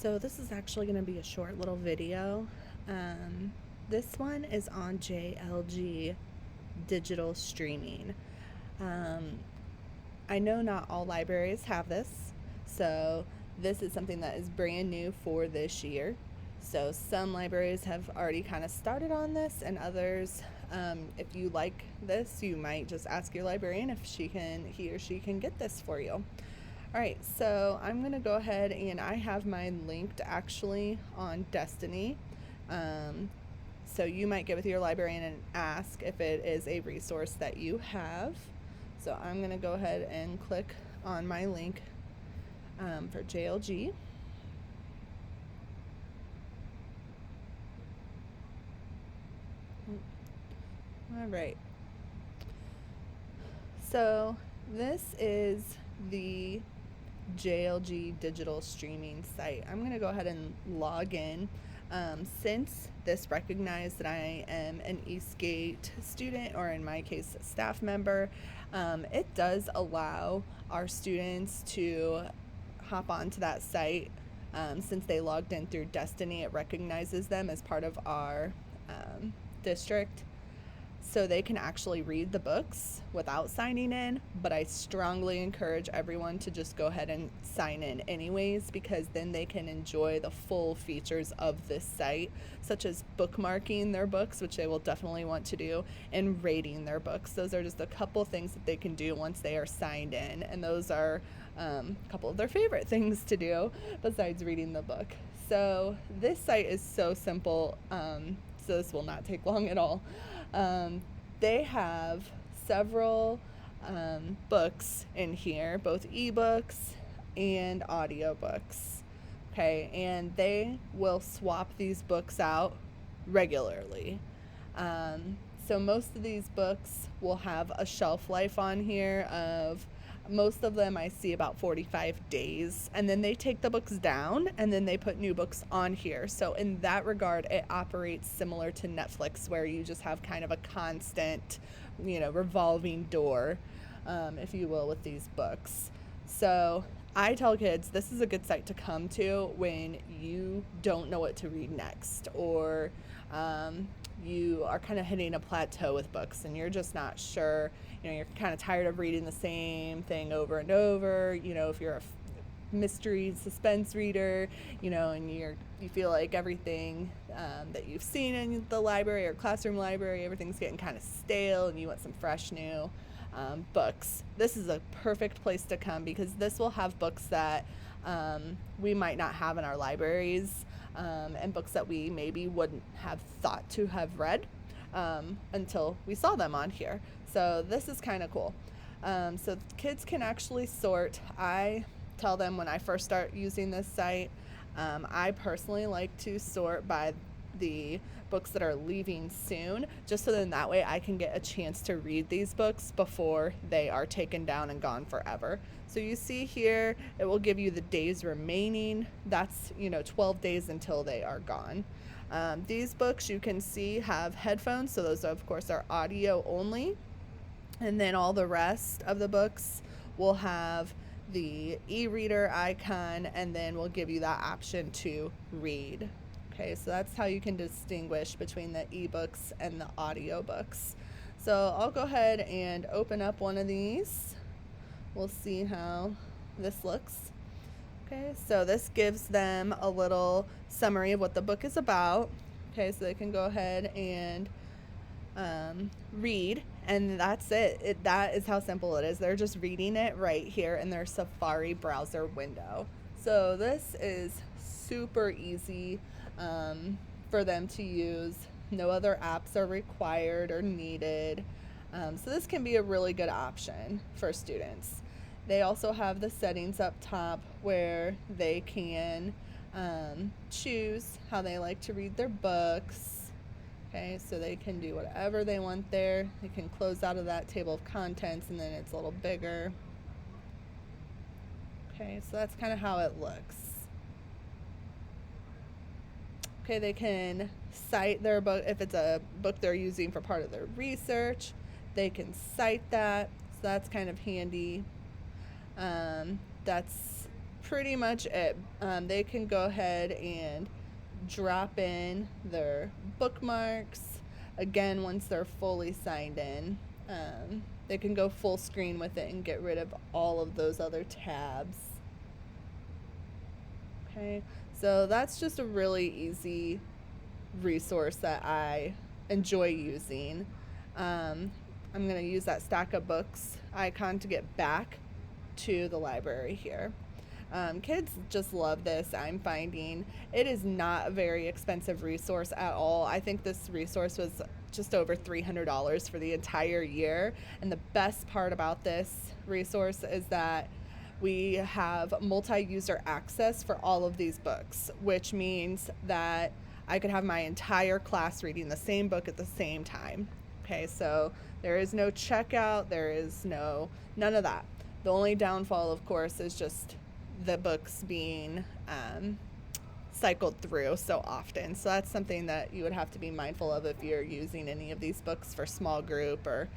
So this is actually going to be a short little video. Um, this one is on JLG Digital Streaming. Um, I know not all libraries have this, so this is something that is brand new for this year. So some libraries have already kind of started on this, and others, if you like this, you might just ask your librarian if he or she can get this for you. All right, so I'm going to go ahead and I have mine linked actually on Destiny. Um, so you might get with your librarian and ask if it is a resource that you have. So I'm going to go ahead and click on my link for JLG. All right. So this is the JLG digital streaming site. I'm going to go ahead and log in. Since this recognized that I am an Eastgate student, or in my case, a staff member, it does allow our students to hop onto that site. Since they logged in through Destiny, it recognizes them as part of our district. So they can actually read the books without signing in, but I strongly encourage everyone to just go ahead and sign in anyways, because then they can enjoy the full features of this site, such as bookmarking their books, which they will definitely want to do, and rating their books. Those are just a couple things that they can do once they are signed in, and those are a couple of their favorite things to do besides reading the book. So this site is so simple, so this will not take long at all. They have several books in here, both ebooks and audiobooks. Okay, and they will swap these books out regularly. So most of these books will have a shelf life on here of, most of them I see about 45 days, and then they take the books down and then they put new books on here. So in that regard, it operates similar to Netflix, where you just have kind of a constant, revolving door, if you will, with these books. So I tell kids this is a good site to come to when you don't know what to read next, or you are kind of hitting a plateau with books and you're just not sure, you're kind of tired of reading the same thing over and over, if you're a mystery suspense reader, and you feel like everything that you've seen in the library or classroom library, everything's getting kind of stale and you want some fresh new books. This is a perfect place to come, because this will have books that we might not have in our libraries, and books that we maybe wouldn't have thought to have read until we saw them on here. So this is kind of cool. So kids can actually sort. I tell them when I first start using this site, I personally like to sort by the books that are leaving soon, just so then that way I can get a chance to read these books before they are taken down and gone forever. So you see here, it will give you the days remaining. That's 12 days until they are gone. These books, you can see, have headphones, so those of course are audio only, and then all the rest of the books will have the e-reader icon, and then we'll give you that option to read. Okay, so that's how you can distinguish between the ebooks and the audiobooks. So I'll go ahead and open up one of these. We'll see how this looks. Okay, so this gives them a little summary of what the book is about. Okay, so they can go ahead and read, and that's it. That is how simple it is. They're just reading it right here in their Safari browser window. So this is super easy for them to use. No other apps are required or needed. So this can be a really good option for students. They also have the settings up top where they can choose how they like to read their books. Okay, so they can do whatever they want there. They can close out of that table of contents, and then it's a little bigger. Okay, so that's kind of how it looks. Okay, they can cite their book. If it's a book they're using for part of their research, they can cite that. So that's kind of handy. That's pretty much it. They can go ahead and drop in their bookmarks. Again, once they're fully signed in, they can go full screen with it and get rid of all of those other tabs. Okay, so that's just a really easy resource that I enjoy using. I'm going to use that stack of books icon to get back to the library here. Kids just love this. I'm finding it is not a very expensive resource at all. I think this resource was just over $300 for the entire year. And the best part about this resource is that we have multi-user access for all of these books, which means that I could have my entire class reading the same book at the same time. Okay, so there is no checkout, there is none of that. The only downfall, of course, is just the books being cycled through so often. So that's something that you would have to be mindful of if you're using any of these books for small group or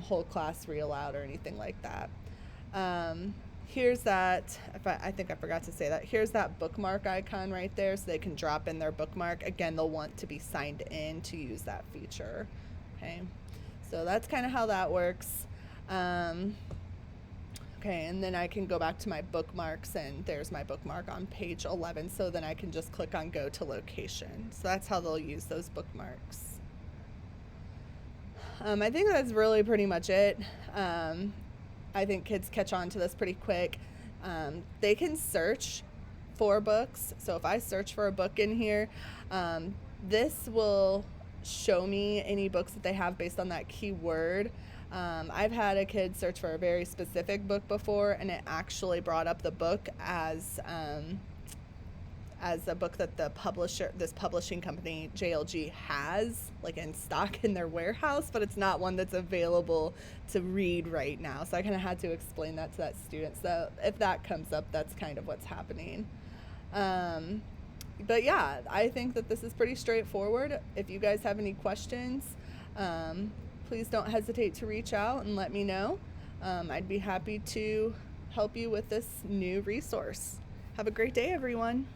whole class read aloud or anything like that. Here's that, I think I forgot to say that, here's that bookmark icon right there, so they can drop in their bookmark. Again, they'll want to be signed in to use that feature. Okay, so that's kind of how that works. Okay, and then I can go back to my bookmarks, and there's my bookmark on page 11, so then I can just click on go to location. So that's how they'll use those bookmarks. I think that's really pretty much it. I think kids catch on to this pretty quick. They can search for books. So if I search for a book in here, this will show me any books that they have based on that keyword. I've had a kid search for a very specific book before, and it actually brought up the book as a book that this publishing company, JLG, has like in stock in their warehouse, but it's not one that's available to read right now. So I kind of had to explain that to that student. So if that comes up, that's kind of what's happening. But yeah, I think that this is pretty straightforward. If you guys have any questions, please don't hesitate to reach out and let me know. I'd be happy to help you with this new resource. Have a great day, everyone.